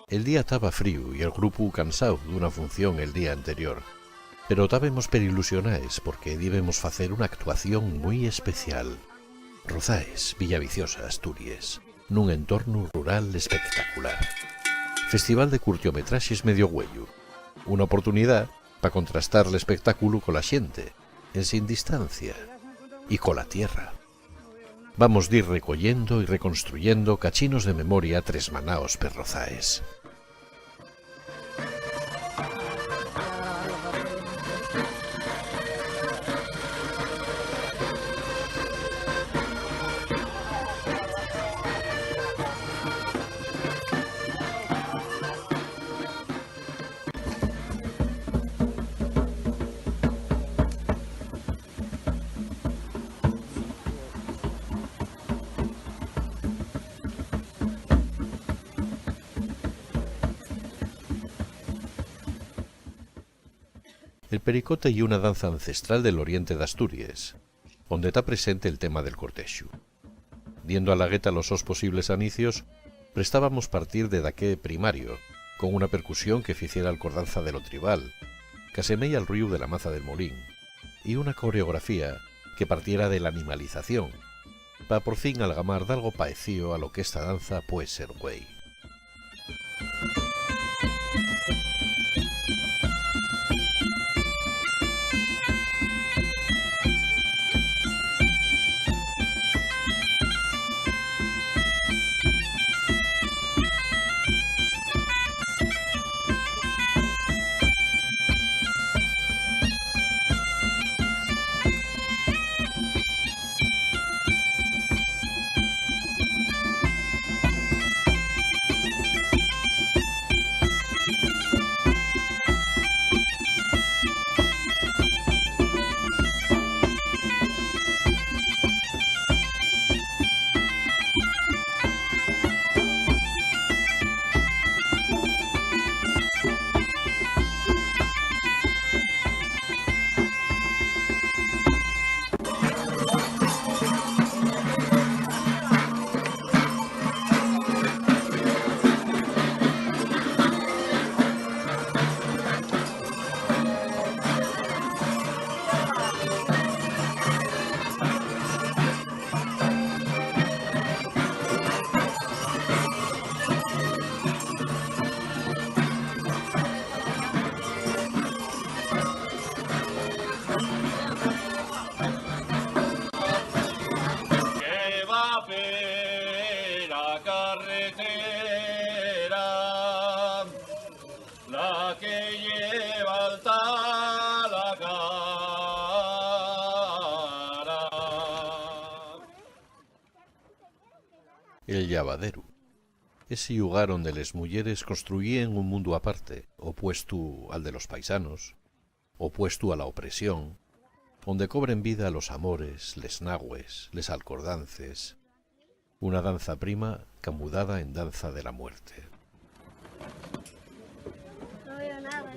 El día estaba frío y el grupo cansado d'una función el día anterior, pero estábamos perilusionados porque debemos facer una actuación muy especial. Rozaes, Villaviciosa, Asturias, nun entorno rural espectacular. Festival de curtiometraxes medio güello. Una oportunidad para contrastar el espectáculo con la xente, en sin distancia, y con la tierra. Vamos de ir recollendo y reconstruyendo cachinos de memoria tresmanaos per Rozaes. El pericote y una danza ancestral del oriente de Asturias, donde está presente el tema del cortexo. Diendo a la gueta los sos posibles anicios, prestábamos partir de daqué primario, con una percusión que ficiera alcordanza de lo tribal, que asemeya al ruido de la maza del molín, y una coreografía que partiera de la animalización, para por fin algamar de algo paecío a lo que esta danza puede ser güey. El llavadero, ese lugar donde les mujeres construían un mundo aparte, opuesto al de los paisanos, opuesto a la opresión, donde cobren vida los amores, les nagües, les alcordances, una danza prima camudada en danza de la muerte. No veo nada,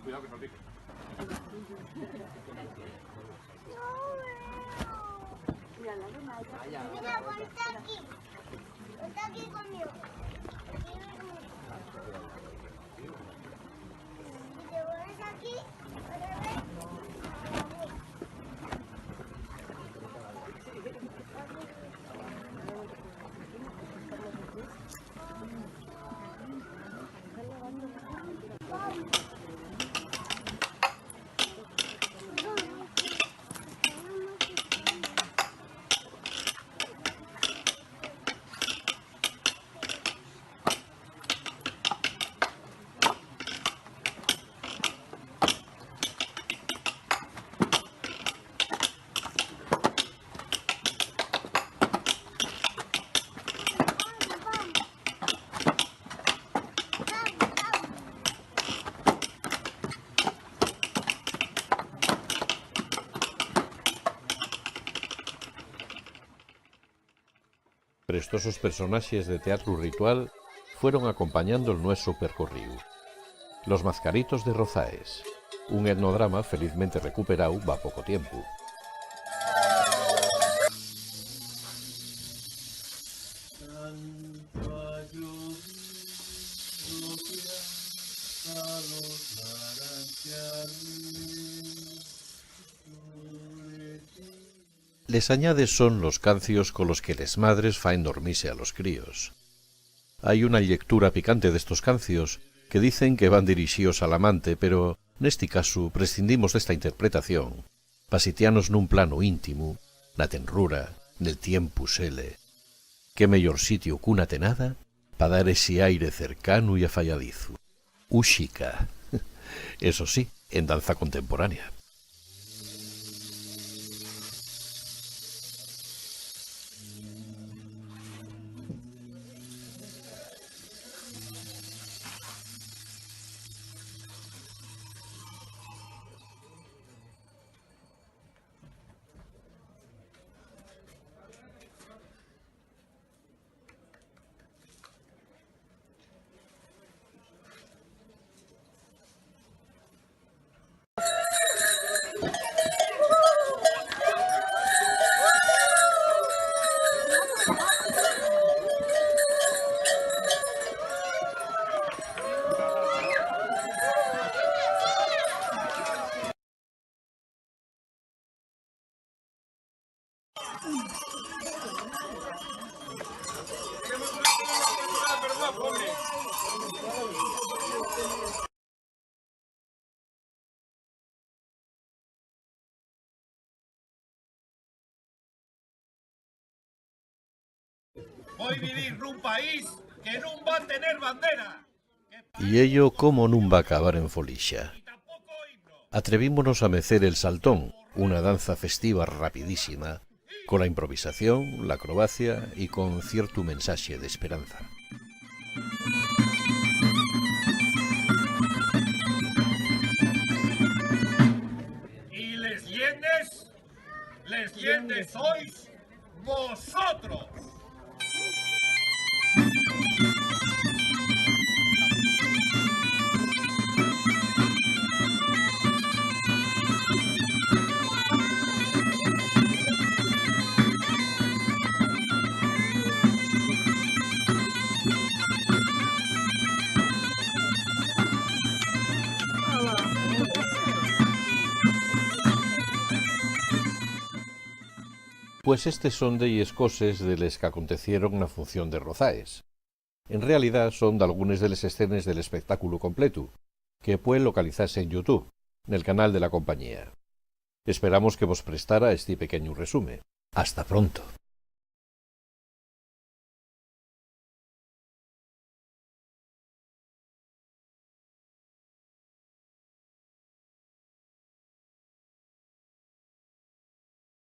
Cuidado que no pique. Mira, ponte aquí. Ponte aquí conmigo. Si te pones aquí, otra vez. Prestosos personaxes de teatro ritual fueron acompañando el nuestro percorrido. Los Mascaritos de Rozaes, un etnodrama felizmente recuperado va poco tiempo. Les añades son los cancios con los que les madres faen dormirse a los críos. Hay una lectura picante d'estos cancios que dicen que van dirixíos al amante, pero neste caso prescindimos desta interpretación pa sitianos nun plano íntimo, na tenrura, nel tiempo sele. Que mellor sitio cunha tenada pa dar ese aire cercano e afalladizo. Úxica, eso sí, en danza contemporánea. Voy vivir nun país que non va a tener bandera. Y ello como nun va a acabar en folixa. Atrevímonos a mecer el saltón, una danza festiva rapidísima, con la improvisación, la acrobacia y con cierto mensaje de esperanza. Y les llenes sois vosotros. Pues estes son delles coses de les que acontecieron na función de Rozaes. En realidad son d'algunes de les escenes del espectáculo completo, que puede localizarse en YouTube, nel canal de la compañía. Esperamos que vos prestara este pequeño resumen. Hasta pronto.